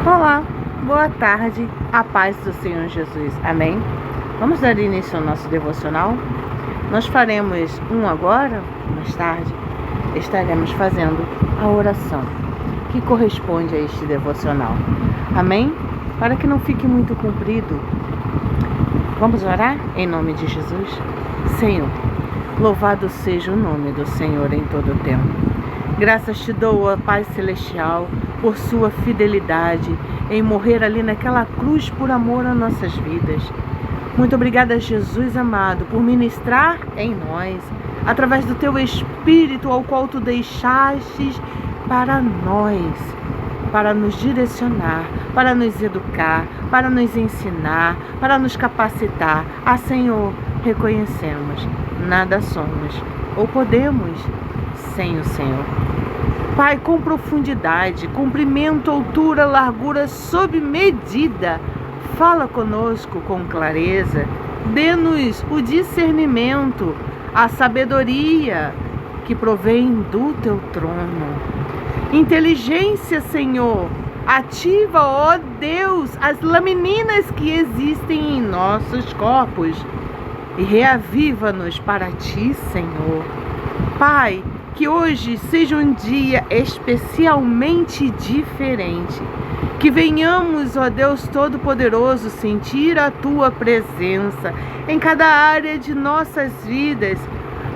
Olá, boa tarde, a paz do Senhor Jesus, amém? Vamos dar início ao nosso devocional? Nós faremos um agora, mais tarde, estaremos fazendo a oração que corresponde a este devocional, amém? Para que não fique muito comprido, vamos orar em nome de Jesus? Senhor, louvado seja o nome do Senhor em todo o tempo. Graças te dou, ó Pai Celestial, por sua fidelidade em morrer ali naquela cruz por amor às nossas vidas. Muito obrigada, Jesus amado, por ministrar em nós, através do teu Espírito, ao qual tu deixastes para nós, para nos direcionar, para nos educar, para nos ensinar, para nos capacitar. Ah, Senhor, reconhecemos, nada somos ou podemos sem o Senhor. Pai, com profundidade, comprimento, altura, largura, sob medida, fala conosco com clareza, dê-nos o discernimento, a sabedoria que provém do teu trono. Inteligência, Senhor, ativa, ó Deus, as lamininas que existem em nossos corpos e reaviva-nos para ti, Senhor. Pai, que hoje seja um dia especialmente diferente. Que venhamos, ó Deus Todo-Poderoso, sentir a Tua presença em cada área de nossas vidas.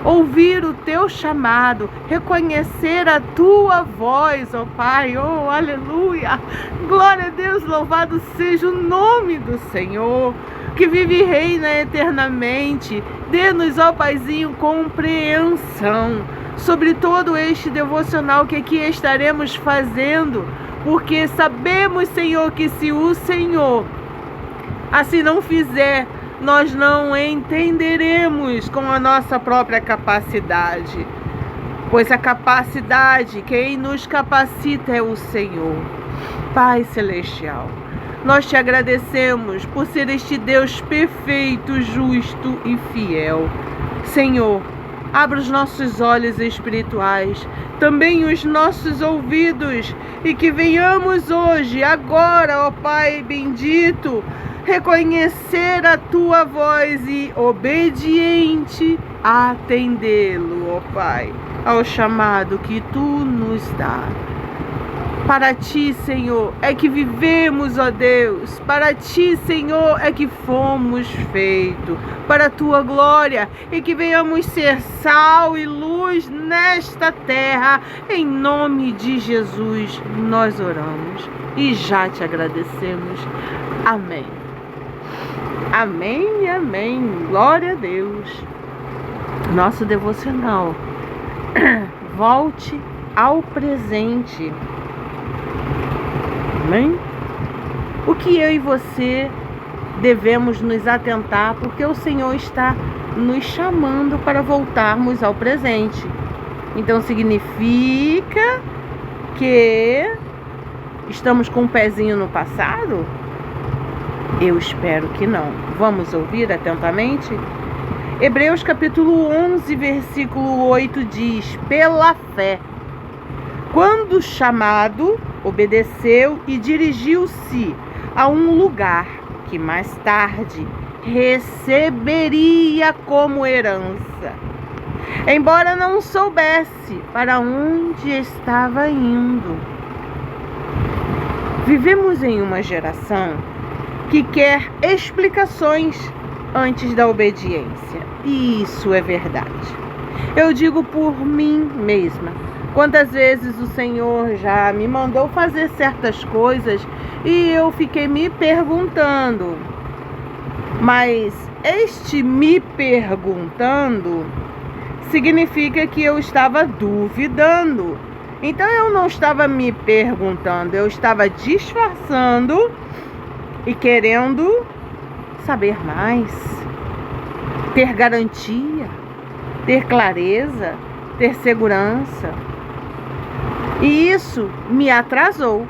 Ouvir o Teu chamado, reconhecer a Tua voz, ó Pai, oh aleluia. Glória a Deus, louvado seja o nome do Senhor, que vive e reina eternamente. Dê-nos, ó Paizinho, compreensão sobre todo este devocional que aqui estaremos fazendo, porque sabemos, Senhor, que se o Senhor assim não fizer, nós não entenderemos com a nossa própria capacidade, pois a capacidade, quem nos capacita é o Senhor. Pai Celestial, nós te agradecemos por ser este Deus perfeito, justo e fiel. Senhor, abra os nossos olhos espirituais, também os nossos ouvidos, e que venhamos hoje, agora, ó Pai bendito, reconhecer a Tua voz e, obediente, atendê-lo, ó Pai, ao chamado que Tu nos dá. Para Ti, Senhor, é que vivemos, ó Deus. Para Ti, Senhor, é que fomos feitos. Para a Tua glória, e que venhamos ser sal e luz nesta terra. Em nome de Jesus, nós oramos e já te agradecemos. Amém. Amém e amém. Glória a Deus. Nosso devocional. Volte ao presente. Amém? O que eu e você devemos nos atentar, porque o Senhor está nos chamando para voltarmos ao presente. Então significa que estamos com um pezinho no passado? Eu espero que não. Vamos ouvir atentamente? Hebreus capítulo 11, versículo 8 diz: pela fé, quando chamado, obedeceu e dirigiu-se a um lugar que mais tarde receberia como herança, embora não soubesse para onde estava indo. Vivemos em uma geração que quer explicações antes da obediência, e isso é verdade. Eu digo por mim mesma. Quantas vezes o Senhor já me mandou fazer certas coisas e eu fiquei me perguntando. Mas este me perguntando significa que eu estava duvidando. Então eu não estava me perguntando, eu estava disfarçando e querendo saber mais, ter garantia, ter clareza, ter segurança. E isso me atrasou.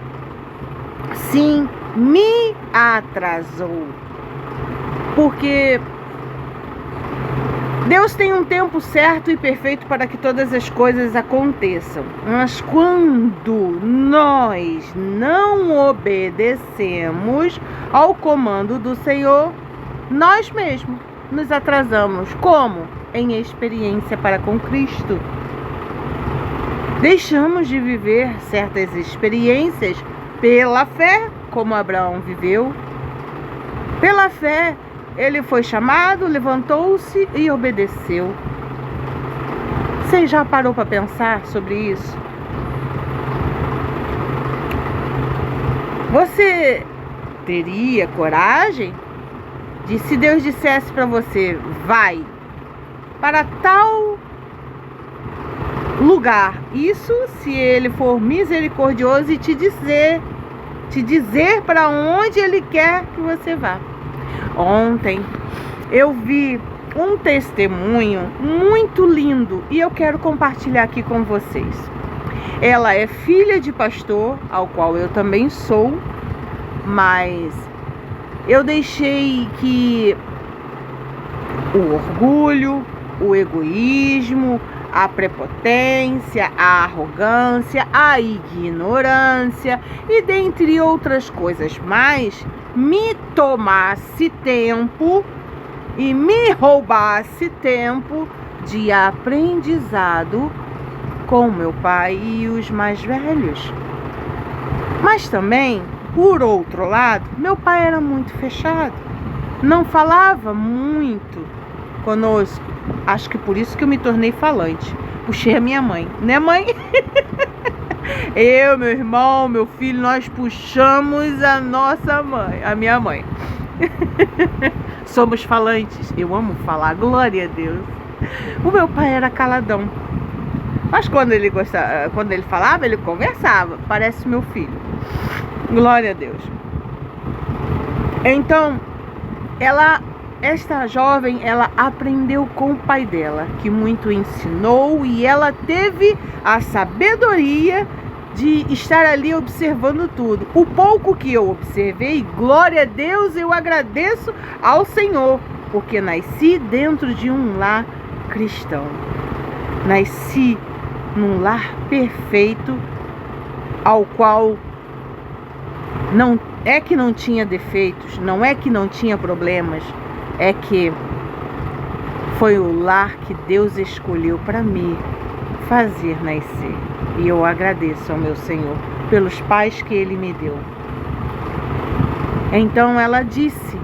Sim, me atrasou. Porque Deus tem um tempo certo e perfeito para que todas as coisas aconteçam. Mas quando nós não obedecemos ao comando do Senhor, nós mesmos nos atrasamos. Como? Em experiência para com Cristo. Deixamos de viver certas experiências pela fé, como Abraão viveu. Pela fé, ele foi chamado, levantou-se e obedeceu. Você já parou para pensar sobre isso? Você teria coragem de, se Deus dissesse para você, vai para tal lugar, isso se ele for misericordioso e te dizer para onde ele quer que você vá. Ontem eu vi um testemunho muito lindo e eu quero compartilhar aqui com vocês. Ela é filha de pastor, ao qual eu também sou, mas eu deixei que o orgulho, o egoísmo, a prepotência, a arrogância, a ignorância e dentre outras coisas mais me tomasse tempo e me roubasse tempo de aprendizado com meu pai e os mais velhos. Mas também, por outro lado, meu pai era muito fechado, não falava muito conosco. Acho que por isso que eu me tornei falante. Puxei a minha mãe, né, mãe? Eu, meu irmão, meu filho, nós puxamos a nossa mãe, a minha mãe. Somos falantes. Eu amo falar, glória a Deus. O meu pai era caladão. Mas quando ele falava, ele conversava. Parece meu filho. Glória a Deus. Então, esta jovem, ela aprendeu com o pai dela, que muito ensinou, e ela teve a sabedoria de estar ali observando tudo. O pouco que eu observei, glória a Deus, eu agradeço ao Senhor, porque nasci dentro de um lar cristão. Nasci num lar perfeito, ao qual não é que não tinha defeitos, não é que não tinha problemas, é que foi o lar que Deus escolheu para me fazer nascer. E eu agradeço ao meu Senhor pelos pais que Ele me deu. Então ela disse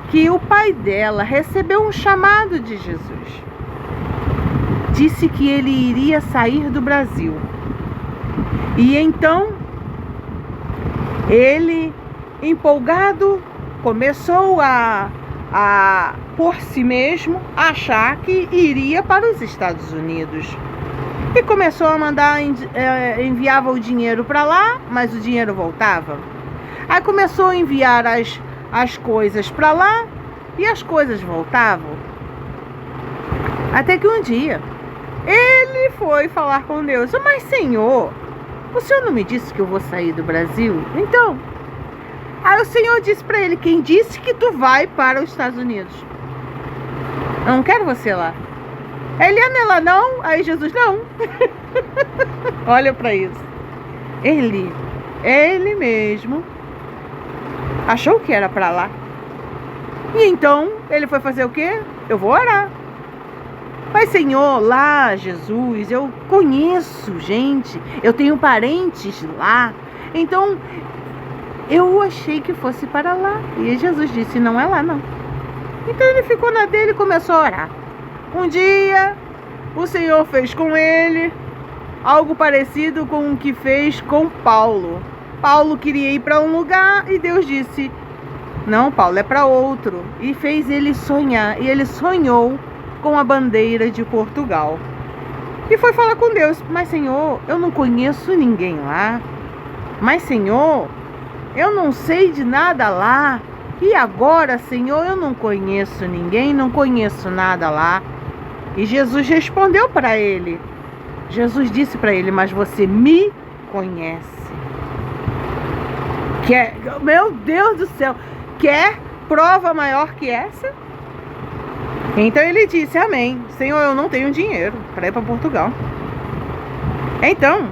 que o pai dela recebeu um chamado de Jesus. Disse que ele iria sair do Brasil. E então ele, empolgado, começou a por si mesmo, achar que iria para os Estados Unidos. E começou a mandar, enviava o dinheiro para lá, mas o dinheiro voltava. Aí começou a enviar as coisas para lá e as coisas voltavam. Até que um dia, ele foi falar com Deus: mas Senhor, o Senhor não me disse que eu vou sair do Brasil? Então, aí o Senhor disse para ele: quem disse que tu vai para os Estados Unidos? Eu não quero você lá. Eliana, ela não? Aí Jesus: não. Olha para isso. Ele mesmo achou que era para lá. E então ele foi fazer o quê? Eu vou orar. Mas Senhor, lá, Jesus, eu conheço gente, eu tenho parentes lá. Então eu achei que fosse para lá. E Jesus disse: não é lá não. Então ele ficou na dele e começou a orar. Um dia o Senhor fez com ele algo parecido com o que fez com Paulo. Paulo queria ir para um lugar e Deus disse: não, Paulo, é para outro. E fez ele sonhar. E ele sonhou com a bandeira de Portugal. E foi falar com Deus: mas Senhor, eu não conheço ninguém lá. Mas Senhor, eu não sei de nada lá. E agora, Senhor, eu não conheço ninguém, não conheço nada lá. E Jesus respondeu para ele. Jesus disse para ele: mas você me conhece. Meu Deus do céu, quer prova maior que essa? Então ele disse: amém, Senhor, eu não tenho dinheiro para ir para Portugal. Então,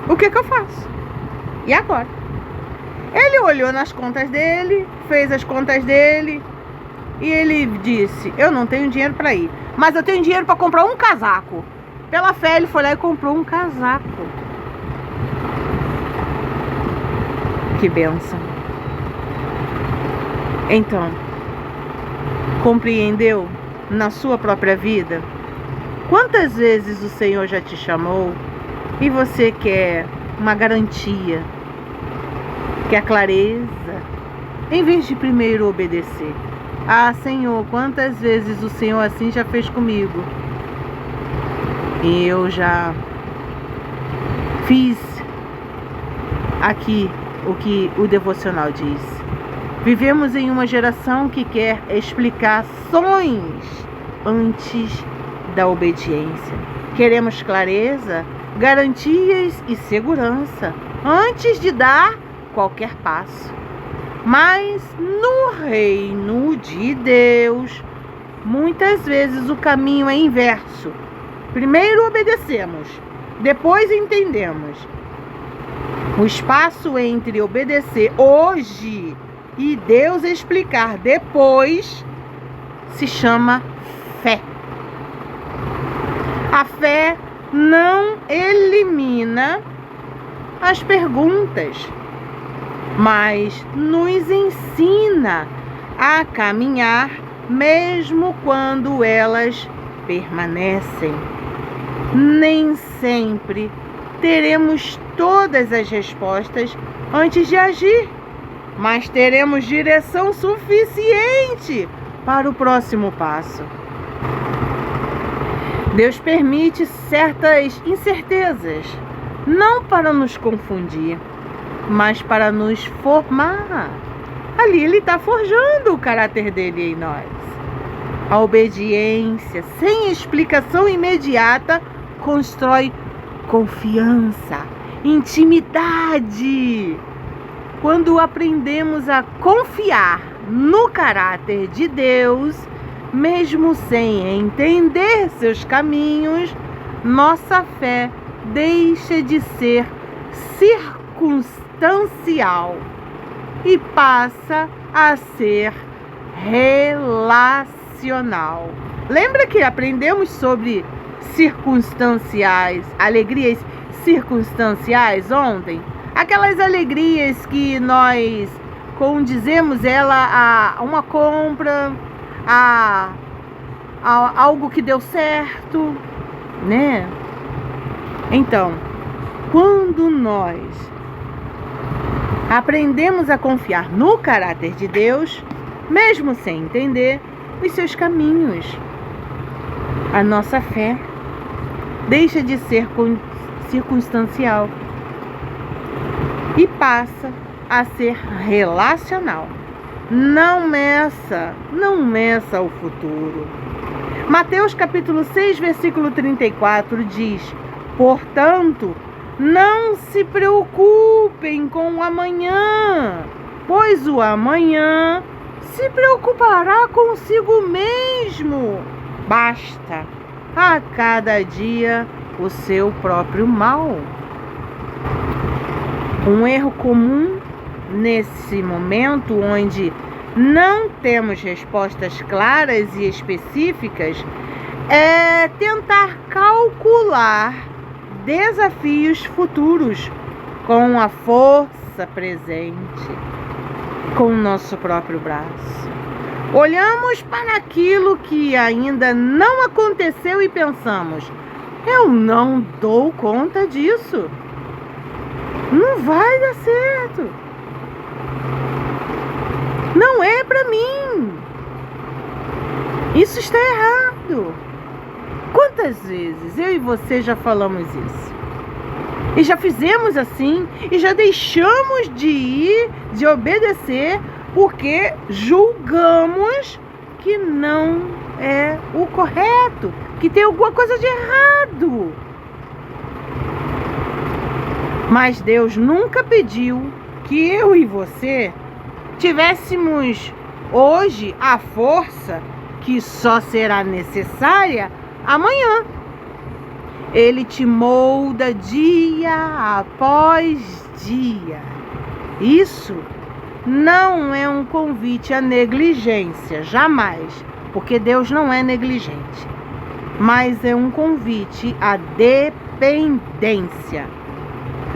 o que eu faço? E agora? Ele olhou nas contas dele, fez as contas dele e ele disse: eu não tenho dinheiro para ir, mas eu tenho dinheiro para comprar um casaco. Pela fé ele foi lá e comprou um casaco. Que bênção. Então, compreendeu na sua própria vida? Quantas vezes o Senhor já te chamou e você quer uma garantia, quer clareza, em vez de primeiro obedecer? Ah, Senhor, quantas vezes o Senhor assim já fez comigo? E eu já fiz aqui o que o devocional diz. Vivemos em uma geração que quer explicações antes da obediência. Queremos clareza, garantias e segurança antes de dar qualquer passo. Mas no reino de Deus, muitas vezes o caminho é inverso. Primeiro obedecemos, depois entendemos. O espaço entre obedecer hoje e Deus explicar depois se chama fé. A fé não elimina as perguntas, mas nos ensina a caminhar mesmo quando elas permanecem. Nem sempre teremos todas as respostas antes de agir, mas teremos direção suficiente para o próximo passo. Deus permite certas incertezas, não para nos confundir, mas para nos formar. Ali Ele está forjando o caráter dele em nós. A obediência, sem explicação imediata, constrói confiança, intimidade. Quando aprendemos a confiar no caráter de Deus, mesmo sem entender seus caminhos, nossa fé deixa de ser circunstancial e passa a ser relacional. Lembra que aprendemos sobre circunstanciais, alegrias circunstanciais ontem? Aquelas alegrias que nós condizemos ela a uma compra, a algo que deu certo, né? Então, quando nós aprendemos a confiar no caráter de Deus, mesmo sem entender os seus caminhos, a nossa fé deixa de ser circunstancial e passa a ser relacional. Não meça o futuro. Mateus capítulo 6, versículo 34 diz: portanto, não se preocupem com o amanhã, pois o amanhã se preocupará consigo mesmo. Basta a cada dia o seu próprio mal. Um erro comum nesse momento onde não temos respostas claras e específicas é tentar calcular desafios futuros com a força presente, com o nosso próprio braço. Olhamos para aquilo que ainda não aconteceu e pensamos: eu não dou conta disso. Não vai dar certo. Não é para mim. Isso está errado. Quantas vezes eu e você já falamos isso? E já fizemos assim, e já deixamos de ir, de obedecer, porque julgamos que não é o correto, que tem alguma coisa de errado. Mas Deus nunca pediu que eu e você tivéssemos hoje a força que só será necessária amanhã. Ele te molda dia após dia. Isso não é um convite à negligência, jamais, porque Deus não é negligente, mas é um convite à dependência.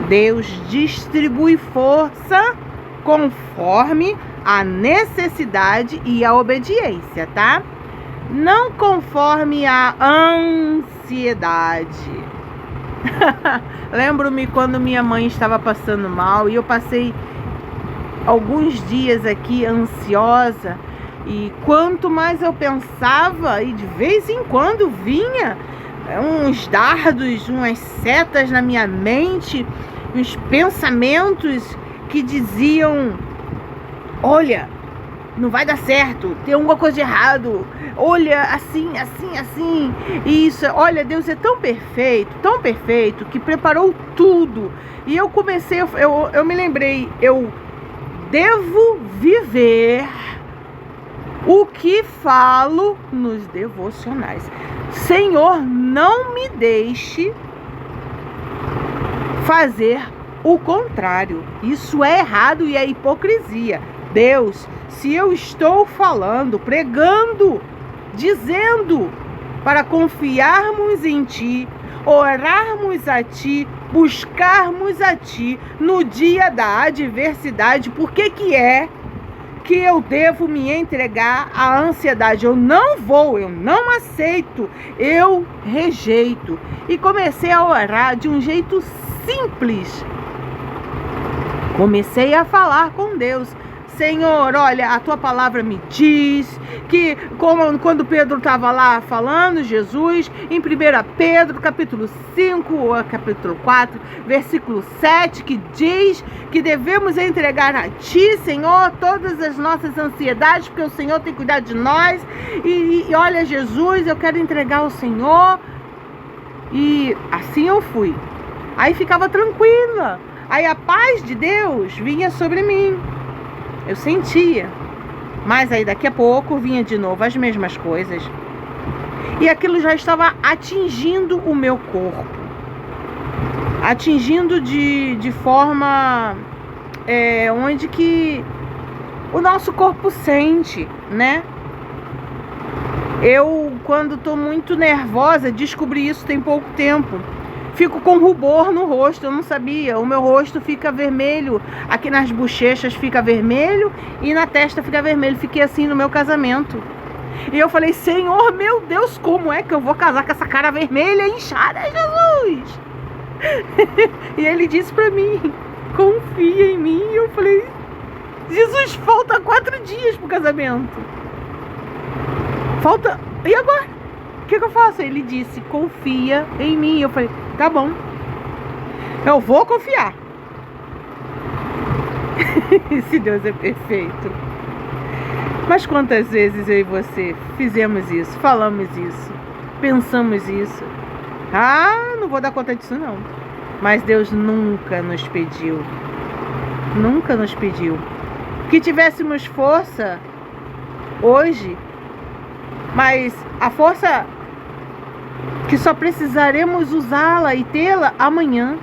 Deus distribui força conforme a necessidade e a obediência, tá? Não conforme a ansiedade. Lembro-me quando minha mãe estava passando mal e eu passei alguns dias aqui ansiosa, e quanto mais eu pensava, e de vez em quando vinha uns dardos, umas setas na minha mente, uns pensamentos que diziam: olha, não vai dar certo, tem alguma coisa de errado, olha, assim, isso, olha, Deus é tão perfeito, que preparou tudo. E eu comecei, eu me lembrei, eu devo viver o que falo nos devocionais. Senhor, não me deixe fazer o contrário. Isso é errado e é hipocrisia. Deus, se eu estou falando, pregando, dizendo para confiarmos em Ti, orarmos a Ti, buscarmos a Ti no dia da adversidade, por que é que eu devo me entregar à ansiedade? Eu não vou, eu não aceito, eu rejeito. E comecei a orar de um jeito simples. Comecei a falar com Deus. Senhor, olha, a tua palavra me diz que, como quando Pedro estava lá falando, Jesus, em 1 Pedro, capítulo 5, capítulo 4, versículo 7, que diz que devemos entregar a Ti, Senhor, todas as nossas ansiedades, porque o Senhor tem cuidado de nós. E olha, Jesus, eu quero entregar ao Senhor. E assim eu fui. Aí ficava tranquila. Aí a paz de Deus vinha sobre mim. Eu sentia, mas aí daqui a pouco vinha de novo as mesmas coisas. E aquilo já estava atingindo o meu corpo. Atingindo de forma onde que o nosso corpo sente, né? Eu, quando estou muito nervosa, descobri isso tem pouco tempo. Fico com rubor no rosto, eu não sabia. O meu rosto fica vermelho, aqui nas bochechas fica vermelho e na testa fica vermelho. Fiquei assim no meu casamento. E eu falei: Senhor, meu Deus, como é que eu vou casar com essa cara vermelha e inchada, Jesus? E ele disse pra mim: confia em mim. E eu falei: Jesus, falta 4 dias pro casamento. Falta... E agora? O que eu faço? Ele disse: confia em mim. Eu falei: tá bom, eu vou confiar. Se Deus é perfeito. Mas quantas vezes eu e você fizemos isso, falamos isso, pensamos isso? Ah, não vou dar conta disso não. Mas Deus nunca nos pediu que tivéssemos força hoje, mas a força que só precisaremos usá-la e tê-la amanhã.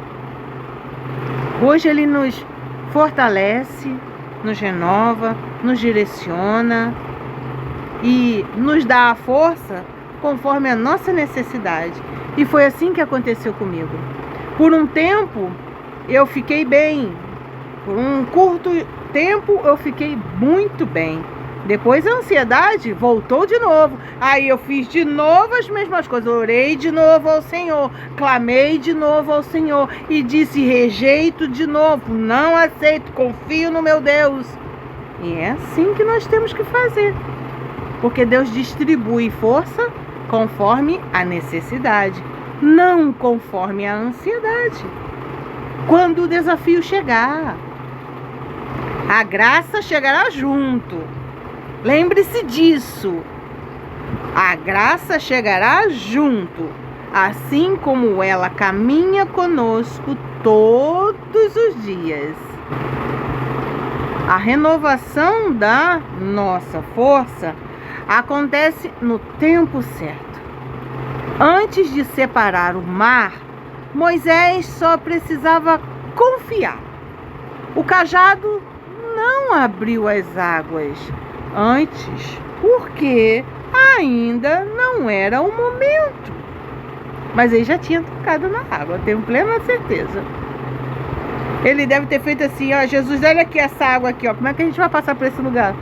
Hoje Ele nos fortalece, nos renova, nos direciona e nos dá a força conforme a nossa necessidade. E foi assim que aconteceu comigo. Por um tempo eu fiquei bem, por um curto tempo eu fiquei muito bem. Depois a ansiedade voltou de novo. Aí eu fiz de novo as mesmas coisas. Orei de novo ao Senhor. Clamei de novo ao Senhor. E disse: rejeito de novo. Não aceito. Confio no meu Deus. E é assim que nós temos que fazer. Porque Deus distribui força conforme a necessidade. Não conforme a ansiedade. Quando o desafio chegar, a graça chegará junto. Lembre-se disso. A graça chegará junto, assim como ela caminha conosco todos os dias. A renovação da nossa força acontece no tempo certo. Antes de separar o mar, Moisés só precisava confiar. O cajado não abriu as águas antes, porque ainda não era o momento. Mas ele já tinha tocado na água, tenho plena certeza. Ele deve ter feito assim, ó, Jesus, olha aqui essa água aqui, ó, como é que a gente vai passar por esse lugar?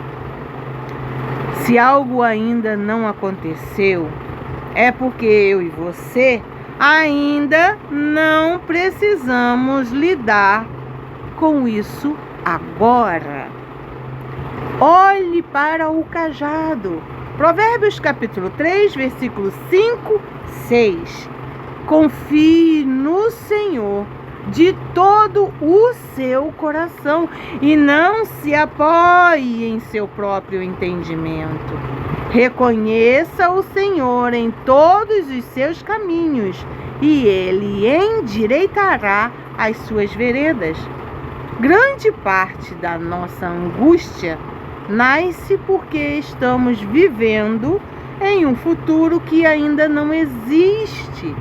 Se algo ainda não aconteceu, é porque eu e você ainda não precisamos lidar com isso agora. Olhe para o cajado. Provérbios capítulo 3, versículos 5, 6. Confie no Senhor de todo o seu coração e não se apoie em seu próprio entendimento. Reconheça o Senhor em todos os seus caminhos e Ele endireitará as suas veredas. Grande parte da nossa angústia nasce porque estamos vivendo em um futuro que ainda não existe,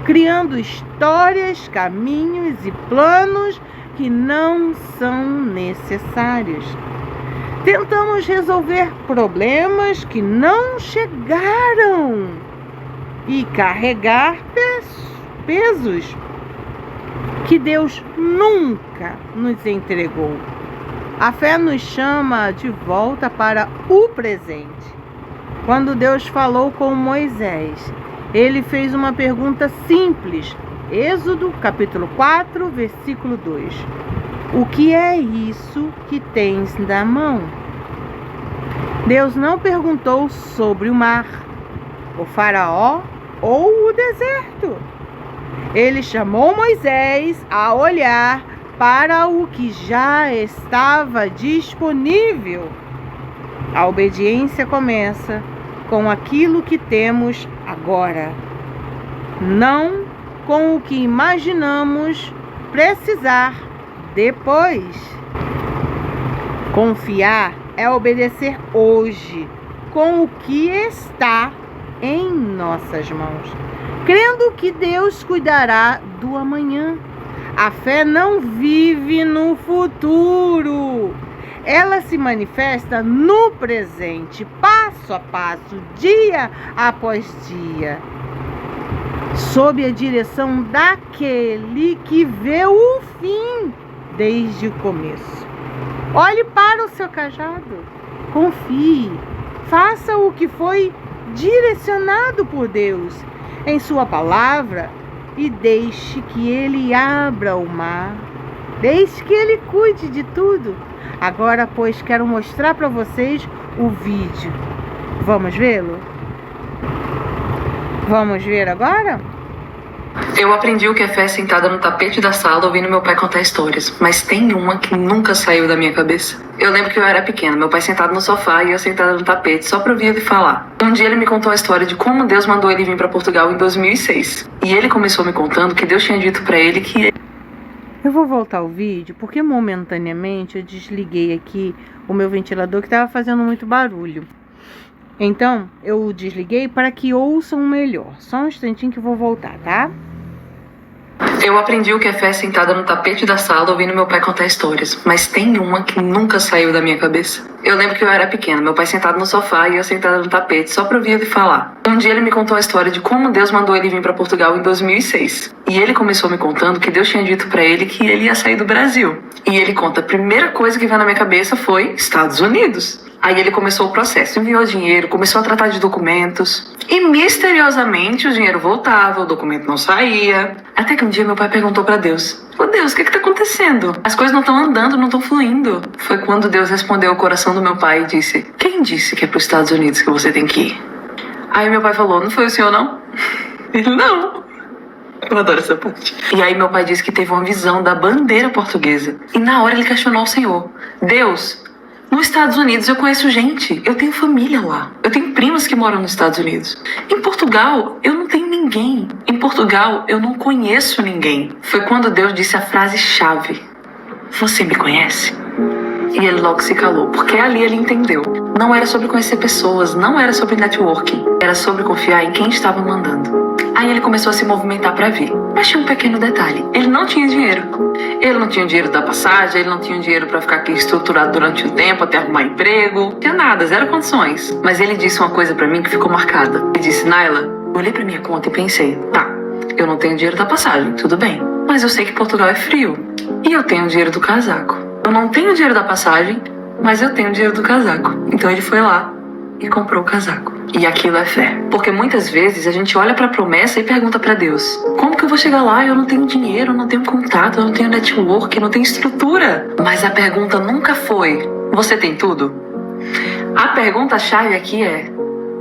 criando histórias, caminhos e planos que não são necessários. Tentamos resolver problemas que não chegaram e carregar pesos que Deus nunca nos entregou. A fé nos chama de volta para o presente. Quando Deus falou com Moisés, ele fez uma pergunta simples. Êxodo, capítulo 4, versículo 2. O que é isso que tens na mão? Deus não perguntou sobre o mar, o faraó ou o deserto. Ele chamou Moisés a olhar para o que já estava disponível. A obediência começa com aquilo que temos agora, não com o que imaginamos precisar depois. Confiar é obedecer hoje com o que está em nossas mãos, crendo que Deus cuidará do amanhã. A fé não vive no futuro. Ela se manifesta no presente, passo a passo, dia após dia, sob a direção daquele que vê o fim desde o começo. Olhe para o seu cajado, confie, faça o que foi direcionado por Deus em sua palavra e deixe que Ele abra o mar, deixe que Ele cuide de tudo. Agora, pois, quero mostrar para vocês o vídeo. Vamos vê-lo? Vamos ver agora? Eu aprendi o que é fé sentada no tapete da sala ouvindo meu pai contar histórias, mas tem uma que nunca saiu da minha cabeça. Eu lembro que eu era pequena, meu pai sentado no sofá e eu sentada no tapete só pra ouvir ele falar. Um dia ele me contou a história de como Deus mandou ele vir pra Portugal em 2006. E ele começou me contando que Deus tinha dito pra ele que... Eu vou voltar ao vídeo porque momentaneamente eu desliguei aqui o meu ventilador que estava fazendo muito barulho. Então eu desliguei para que ouçam melhor. Só um instantinho que eu vou voltar, tá? Eu aprendi o que é fé sentada no tapete da sala ouvindo meu pai contar histórias, mas tem uma que nunca saiu da minha cabeça. Eu lembro que eu era pequena, meu pai sentado no sofá e eu sentada no tapete só pra ouvir ele falar. Um dia ele me contou a história de como Deus mandou ele vir pra Portugal em 2006. E ele começou me contando que Deus tinha dito pra ele que ele ia sair do Brasil. E ele conta, a primeira coisa que veio na minha cabeça foi Estados Unidos. Aí ele começou o processo, enviou dinheiro, começou a tratar de documentos. E misteriosamente o dinheiro voltava, o documento não saía. Até que um dia meu pai perguntou pra Deus: "Ô Deus, o que tá acontecendo? As coisas não estão andando, não estão fluindo." Foi quando Deus respondeu ao coração do meu pai e disse: "Quem disse que é pros Estados Unidos que você tem que ir?" Aí meu pai falou: "Não foi o senhor não?" Ele: "Não." Eu adoro essa parte. E aí meu pai disse que teve uma visão da bandeira portuguesa. E na hora ele questionou o Senhor: "Deus, nos Estados Unidos eu conheço gente, eu tenho família lá. Eu tenho primas que moram nos Estados Unidos. Em Portugal, eu não tenho ninguém. Em Portugal, eu não conheço ninguém." Foi quando Deus disse a frase-chave: "Você me conhece?" E ele logo se calou, porque ali ele entendeu. Não era sobre conhecer pessoas, não era sobre networking, era sobre confiar em quem estava mandando. Aí ele começou a se movimentar para vir. Mas tinha um pequeno detalhe, ele não tinha dinheiro. Ele não tinha o dinheiro da passagem, ele não tinha o dinheiro para ficar aqui estruturado durante um tempo, até arrumar emprego. Não tinha nada, zero condições. Mas ele disse uma coisa para mim que ficou marcada. Ele disse: Naila, eu olhei para minha conta e pensei, tá, eu não tenho dinheiro da passagem, tudo bem. Mas eu sei que Portugal é frio. E eu tenho o dinheiro do casaco. Eu não tenho o dinheiro da passagem, mas eu tenho o dinheiro do casaco. Então ele foi lá e comprou o casaco. E aquilo é fé. Porque muitas vezes a gente olha pra promessa e pergunta pra Deus: como que eu vou chegar lá? Eu não tenho dinheiro, eu não tenho contato, eu não tenho network, eu não tenho estrutura. Mas a pergunta nunca foi: você tem tudo? A pergunta-chave aqui é: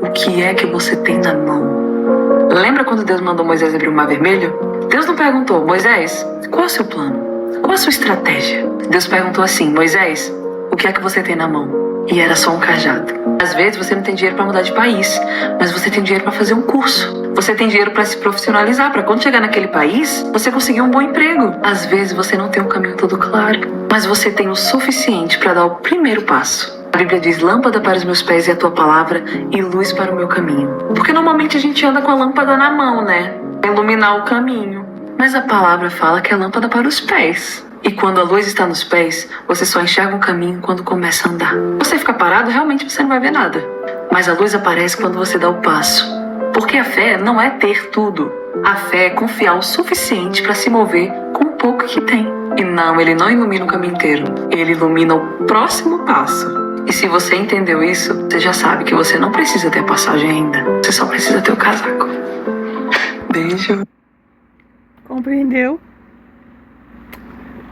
o que é que você tem na mão? Lembra quando Deus mandou Moisés abrir o Mar Vermelho? Deus não perguntou: Moisés, qual é o seu plano? Qual é a sua estratégia? Deus perguntou assim: Moisés, o que é que você tem na mão? E era só um cajado. Às vezes você não tem dinheiro para mudar de país, mas você tem dinheiro para fazer um curso. Você tem dinheiro para se profissionalizar, para quando chegar naquele país, você conseguir um bom emprego. Às vezes você não tem um caminho todo claro, mas você tem o suficiente para dar o primeiro passo. A Bíblia diz: lâmpada para os meus pés é a tua palavra e luz para o meu caminho. Porque normalmente a gente anda com a lâmpada na mão, né? Para iluminar o caminho. Mas a palavra fala que é lâmpada para os pés. E quando a luz está nos pés, você só enxerga um caminho quando começa a andar. Você fica parado, realmente você não vai ver nada. Mas a luz aparece quando você dá o passo. Porque a fé não é ter tudo. A fé é confiar o suficiente para se mover com o pouco que tem. E não, ele não ilumina o caminho inteiro. Ele ilumina o próximo passo. E se você entendeu isso, você já sabe que você não precisa ter a passagem ainda. Você só precisa ter o casaco. Beijo. Compreendeu?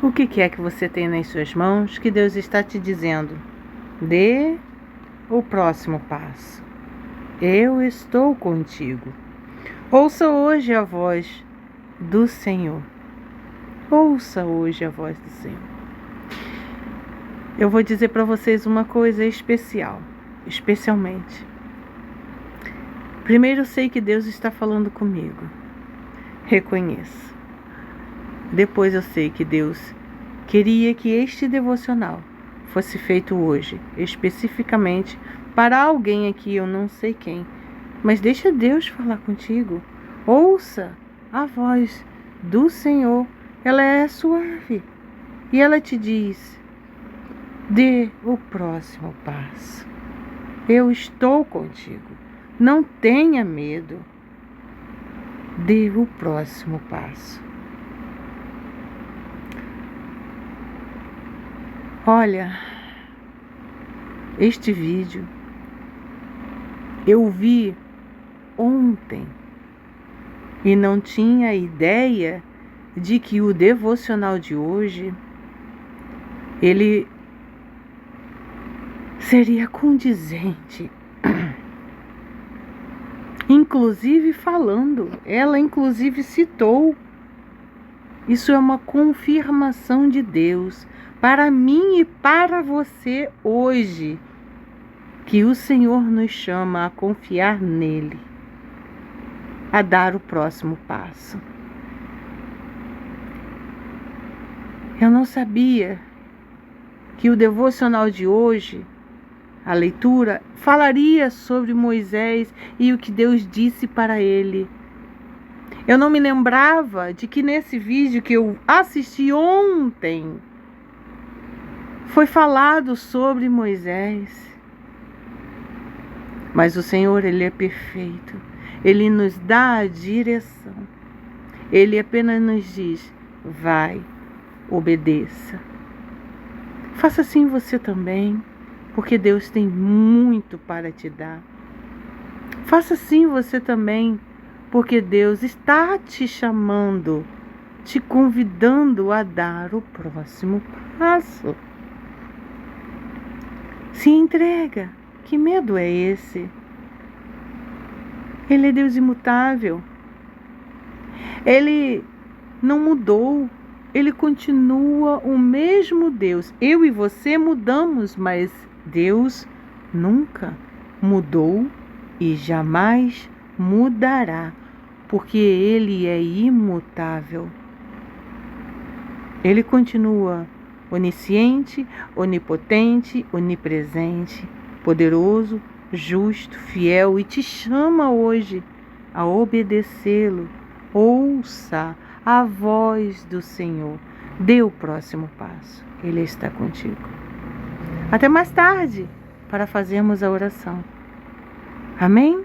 O que é que você tem nas suas mãos que Deus está te dizendo? Dê o próximo passo. Eu estou contigo. Ouça hoje a voz do Senhor. Ouça hoje a voz do Senhor. Eu vou dizer para vocês uma coisa especialmente. Primeiro, eu sei que Deus está falando comigo. Reconheço. Depois eu sei que Deus queria que este devocional fosse feito hoje, especificamente para alguém aqui, eu não sei quem. Mas deixa Deus falar contigo. Ouça a voz do Senhor. Ela é suave. E ela te diz: dê o próximo passo. Eu estou contigo. Não tenha medo. Dê o próximo passo. Olha, este vídeo eu vi ontem e não tinha ideia de que o devocional de hoje ele seria condizente. Inclusive falando, ela inclusive citou. Isso é uma confirmação de Deus para mim e para você hoje, que o Senhor nos chama a confiar nele, a dar o próximo passo. Eu não sabia que o devocional de hoje, a leitura, falaria sobre Moisés e o que Deus disse para ele. Eu não me lembrava de que nesse vídeo que eu assisti ontem, foi falado sobre Moisés. Mas o Senhor, Ele é perfeito. Ele nos dá a direção. Ele apenas nos diz: vai, obedeça. Faça assim você também, porque Deus tem muito para te dar. Faça assim você também, porque Deus está te chamando, te convidando a dar o próximo passo. Se entrega. Que medo é esse? Ele é Deus imutável. Ele não mudou. Ele continua o mesmo Deus. Eu e você mudamos, mas Deus nunca mudou e jamais mudará, porque Ele é imutável. Ele continua onisciente, onipotente, onipresente, poderoso, justo, fiel, e te chama hoje a obedecê-lo. Ouça a voz do Senhor. Dê o próximo passo. Ele está contigo. Até mais tarde para fazermos a oração. Amém?